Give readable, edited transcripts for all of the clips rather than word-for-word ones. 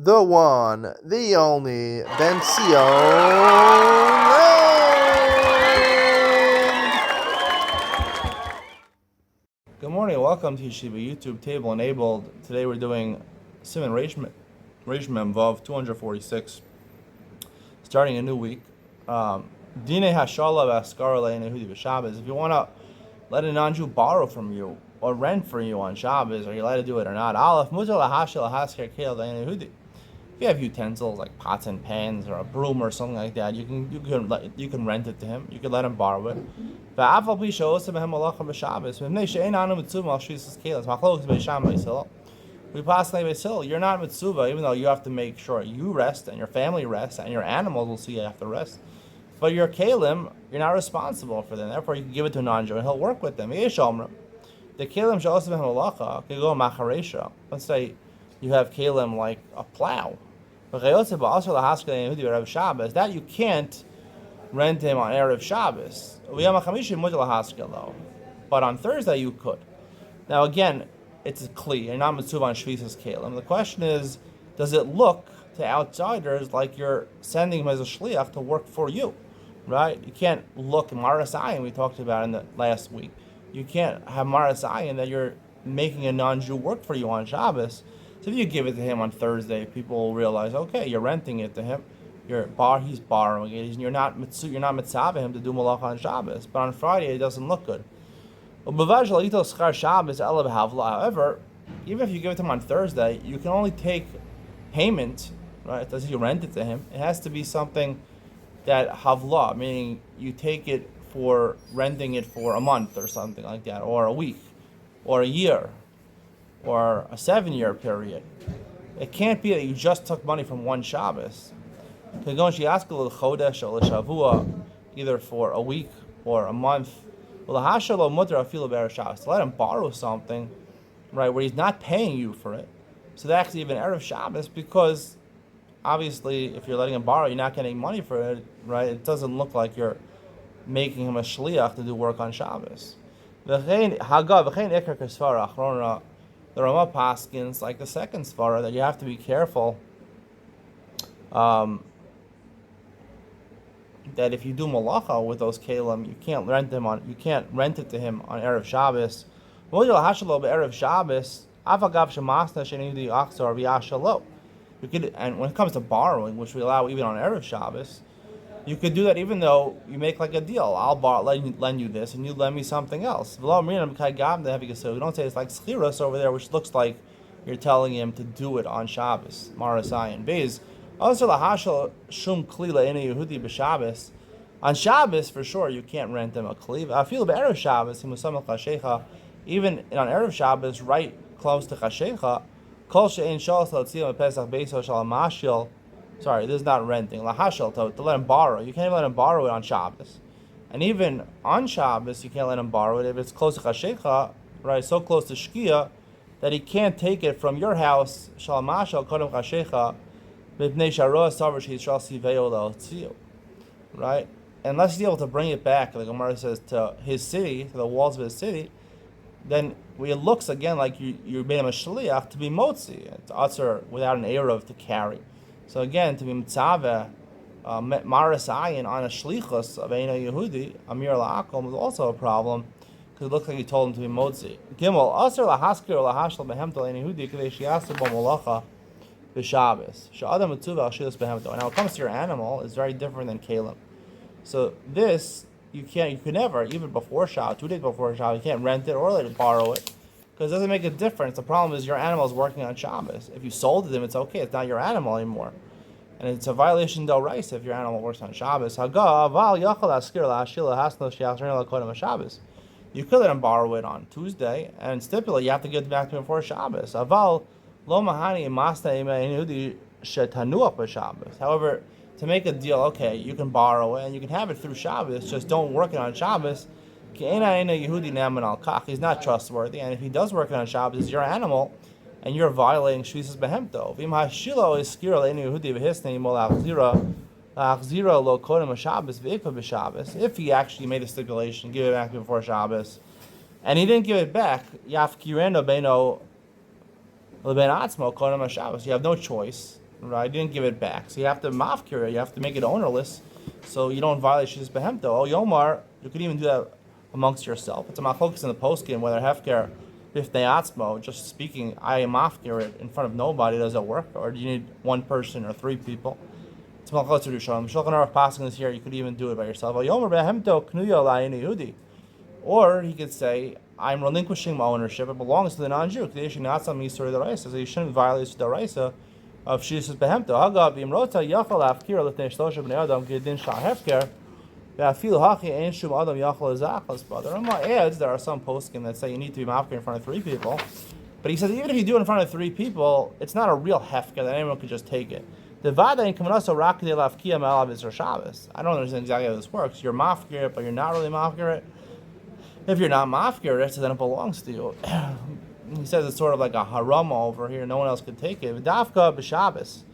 the one, the only, Bencio. Good morning, welcome to Yeshiva YouTube Table Enabled. Today we're doing Simon Reish Vav 246, starting a new week. Dine Hashala Vaskara Le'Nehudi B'Shabbos. If you want to let a non-Jew borrow from you or rent for you on Shabbos, are you allowed to do it or not? Aleph Mutar Lahashel Hasker Keil Le'Nehudi. If you have utensils like pots and pans or a broom or something like that, you can rent it to him. You can let him borrow it. We pass Beisil. You're not mitzvah, even though you have to make sure you rest and your family rests and your animals will see you have to rest. But your kalim, you're not responsible for them. Therefore, you can give it to a non-Jew and he'll work with them. The kalim can go macharesha. Let's say you have kalim like a plow. That you can't rent him on Erev Shabbos. But on Thursday you could. Now again, it's a kli. You're not mitzvah on Shvisas kalim. The question is, does it look to outsiders like you're sending him as a shliach to work for you? Right? You can't look marasayin we talked about in the last week. You can't have marasayin that you're making a non-Jew work for you on Shabbos. So if you give it to him on Thursday, people will realize, okay, you're renting it to him. He's borrowing it. You're not mitzvah him to do malach on Shabbos. But on Friday, it doesn't look good. However, even if you give it to him on Thursday, you can only take payment, right? It doesn't you rent it to him. It has to be something that havla, meaning you take it for renting it for a month or something like that, or a week, or a year, or a 7-year period. It can't be that you just took money from one Shabbos. Either for a week or a month. To let him borrow something, right, where he's not paying you for it. So that's even Erev Shabbos, because obviously if you're letting him borrow, you're not getting money for it, right? It doesn't look like you're making him a shliach to do work on Shabbos. The Rama Paskins, like the second svara, that you have to be careful that if you do malacha with those kalim, you can't rent it to him on Erev Shabbos. Erev Shabbos, you could, and when it comes to borrowing, which we allow even on Erev Shabbos, you could do that even though you make like a deal. I'll lend you this, and you lend me something else. We don't say it's like schiros over there, which looks like you're telling him to do it on Shabbos. Marasayan Beis. On Shabbos, for sure, you can't rent him a kli. I feel Erev Shabbos, even on Erev Shabbos, right close to chashecha. Sorry, this is not renting. Lahashel, to let him borrow. You can't even let him borrow it on Shabbos. And even on Shabbos, you can't let him borrow it if it's close to chashecha, right? So close to shkia that he can't take it from your house. Shalamashel kodem chashecha. Right? Unless he's able to bring it back, like Gemara says, to his city, to the walls of his city, then it looks again like you made him a shliach to be motzi. It's utzer without an eruv to carry. So again, to be mitzaveh, maras ayin on a shlichus of Eina Yehudi, Amir La'akom, is also a problem, because it looks like he told him to be motzi. Gimel, aser lahaskir lahashal behem to Eina Yehudi, kadesh yasir bo malacha b'Shabbos. Sha'adam mitzuvah al shilas behemto. And now, when it comes to your animal, it's very different than kalim. So this, you could never, even before Shabbos, 2 days before Shabbos, you can't rent it or let it borrow it, because it doesn't make a difference. The problem is your animal is working on Shabbos. If you sold it to him, it's okay. It's not your animal anymore. And it's a violation del reis if your animal works on Shabbos. You could let him borrow it on Tuesday and stipulate you have to give it back to him before Shabbos. However, to make a deal, okay, you can borrow it and you can have it through Shabbos, just don't work it on Shabbos. He's not trustworthy, and if he does work it on Shabbos, it's your animal, and you're violating Shvisas Behemto. If he actually made a stipulation, give it back before Shabbos, and he didn't give it back, you have no choice. right? You didn't give it back. So you have to mafkir it. You have to make it ownerless, so you don't violate shis behemto. Oh, Yomar, you could even do that amongst yourself. It's a machlokas in the postgame whether hefker bifnei atzmo, just speaking, I mafkir it in front of nobody, does it work, or do you need one person or three people? It's machlokas Rishonim. Shulchan Aruch passing this here. You could even do it by yourself. Oh, Yomar behemto knuya la'yin Yehudi. Or he could say, I'm relinquishing my ownership. It belongs to the non-Jew. So you shouldn't violate the Raisa of Shishis Behemto. Hagav Imrota Yachal Afkir Lefnei Shlosha Bnei Adam Gedin Shah Hefker. Ve'afil Hachi Ein Shum Adam Yachal Ezachas. But the Rama adds there are some poskim that say you need to be mafkir in front of three people. But he says even if you do it in front of three people, it's not a real hefker that anyone could just take it. The Vada in Kamanaso Rakadei Lafkia Melav Isra Shabbos. I don't understand exactly how this works. You're mafkir it, but you're not really mafkir it. If you're not mafkir it, then it belongs to you. He says it's sort of like a harama over here. No one else could take it. Dafka b'Shabbos.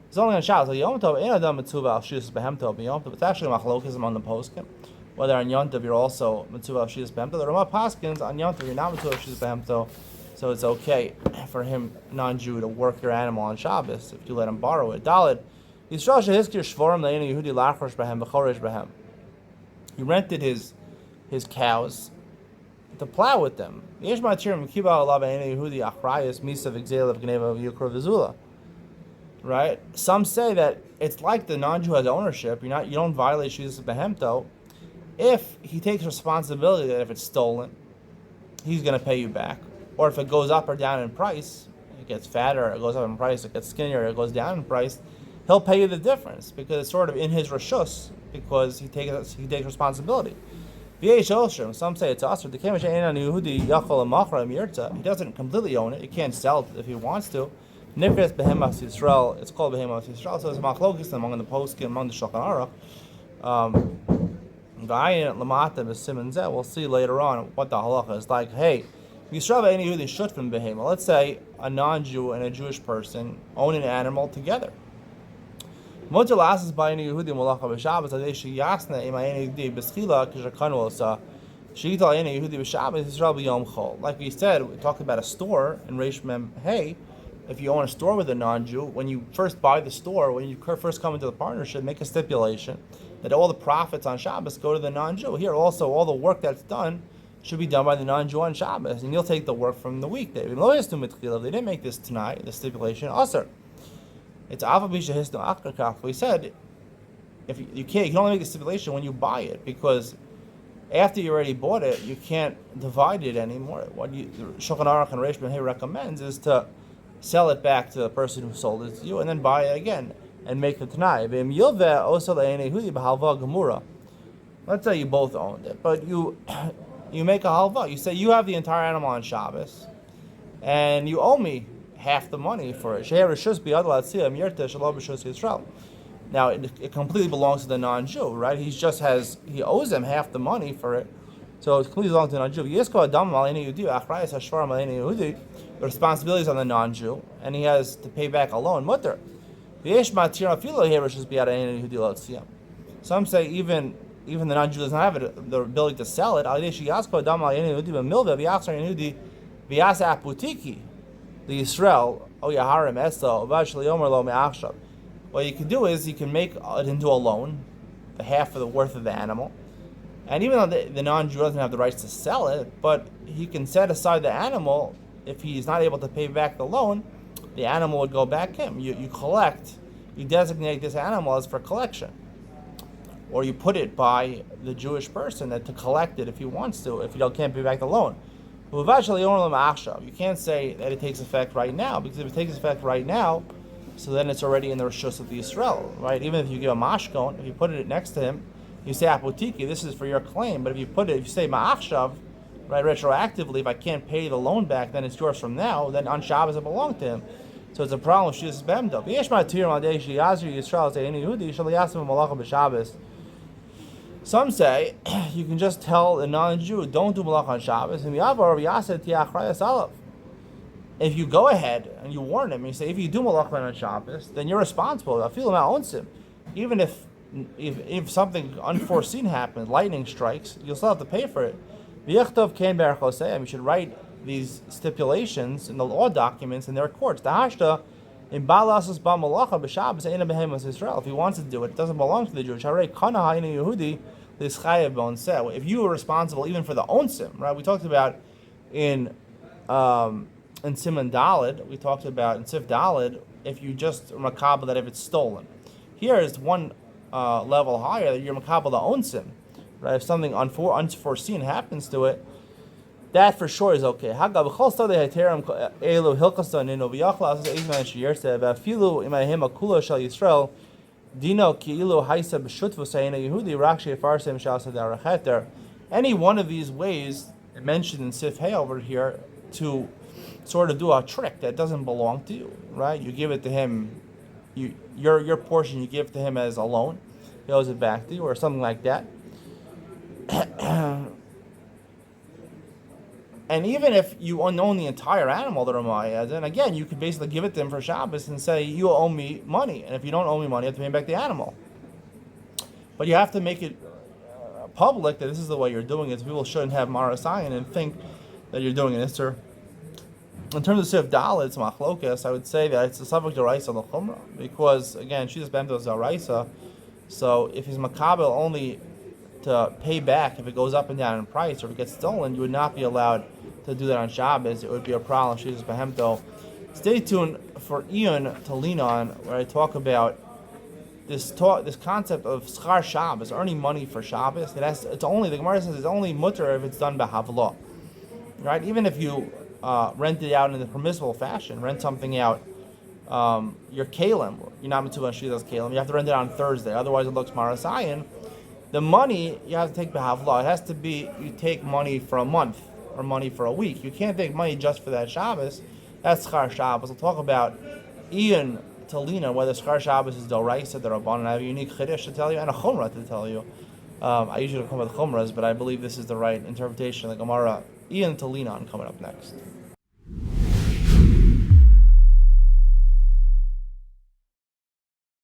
It's only on Shabbos. So Yom Tov ain't adam mitzuva al shis behemtov b'Yom Tov. It's actually machlokas among the poskim. Whether on Yom Tov you're also mitzuva al shis behemtov. The Rama paskins on Yom Tov you're not mitzuva al shis behemtov. So it's okay for him, non-Jew, to work your animal on Shabbos if you let him borrow it. Daled. Yisrael shehiskir shvorim le'enu Yehudi lachrosh behem b'choresh behem. He rented his cows to plow with them. Right? Some say that it's like the non-Jew has ownership. You don't violate shizas behemto if he takes responsibility that if it's stolen, he's going to pay you back. Or if it goes up or down in price, it gets fatter, it goes up in price, it gets skinnier, it goes down in price, he'll pay you the difference because it's sort of in his reshus because he takes responsibility. Some say it's us. He doesn't completely own it. He can't sell it if he wants to. It's called Behemoth Yisrael. So it's machlokas among the poskim, among the Shulchan Aruch. We'll see later on what the halacha is like. Hey, let's say a non-Jew and a Jewish person own an animal together. If you like we said, we talked about a store in Reish Mem Hey. If you own a store with a non-Jew, when you first buy the store, when you first come into the partnership, make a stipulation that all the profits on Shabbos go to the non-Jew. Here also, all the work that's done should be done by the non-Jew on Shabbos, and you'll take the work from the weekday. If they didn't make this tonight, the stipulation, Asr. It's Avabisha Hisno Akrakaf. We said if you can only make the stipulation when you buy it, because after you already bought it, you can't divide it anymore. What Shulchan Aruch and Reish Ben Hey recommends is to sell it back to the person who sold it to you, and then buy it again and make the Tanai. Let's say you both owned it, but you make a halva. You say you have the entire animal on Shabbos, and you owe me half the money for it. Now it completely belongs to the non-Jew, right? He owes him half the money for it, so it completely belongs to the non-Jew. The responsibility is on the non-Jew, and he has to pay back a loan. Mutter. Some say even the non-Jew doesn't have the ability to sell it. The Yisrael, what you can do is you can make it into a loan, the half of the worth of the animal, and even though the non-Jew doesn't have the rights to sell it, but he can set aside the animal. If he's not able to pay back the loan, the animal would go back to him. You designate this animal as for collection, or you put it by the Jewish person to collect it if he wants to, if he can't pay back the loan. You can't say that it takes effect right now, because if it takes effect right now, so then it's already in the reshus of the Yisrael, right? Even if you give a mashkon, if you put it next to him, you say apotiki, this is for your claim. But if you say ma'achshav, right, retroactively, if I can't pay the loan back, then it's yours from now. Then on Shabbos it belonged to him. So it's a problem with shis b'emdo. Some say you can just tell a non-Jew, don't do malach on Shabbos. If you go ahead and you warn him, you say, if you do malach on Shabbos, then you're responsible. I feel him owns him. Even if something unforeseen happens, lightning strikes, you'll still have to pay for it. You should write these stipulations in the law documents in their courts. The hashta In Balasus Bamalacha b'Shabbos Eina Behemoth Israel. If he wants to do it, it doesn't belong to the Jewish. If you were responsible even for the onsim, right? We talked about in Siman Dalid, we talked about in Sif Dalid, if you just makabel that if it's stolen. Here is one level higher that you're makabel the onsim, right? If something unforeseen happens to it, that for sure is okay. Any one of these ways mentioned in Sif Hay over here to sort of do a trick that doesn't belong to you, right? You give it to him, your portion you give to him as a loan, he owes it back to you, or something like that. And even if you own the entire animal, the Ramaya, then again, you could basically give it to him for Shabbos and say, you owe me money. And if you don't owe me money, you have to pay back the animal. But you have to make it public that this is the way you're doing it, so people shouldn't have Marasayan and think that you're doing it. In terms of Sif Dalit, it's Machlokas, I would say that it's a subject of Raisa L'chumra, because, again, she's Bemtos Raisa, so if he's Makabel only to pay back if it goes up and down in price or if it gets stolen, you would not be allowed to do that on Shabbos. It would be a problem. She's Behemto. Stay tuned for Ian to lean on, where I talk about this concept of schar Shabbos, earning money for Shabbos. The Gemara says it's only mutter if it's done by havlah, right? Even if you rent it out in the permissible fashion, rent something out, your kalim, you're not meant to shilas kalim. You have to rent it out on Thursday, otherwise it looks marasayan. The money you have to take b'havla. It has to be you take money for a month or money for a week. You can't take money just for that Shabbos. That's schar Shabbos. We'll talk about Ian Talina, whether schar Shabbos is doraisa, the Rabbanan. I have a unique chiddush to tell you and a chumrah to tell you. I usually come with chumras, but I believe this is the right interpretation of the Gemara. Ian Talina coming up next.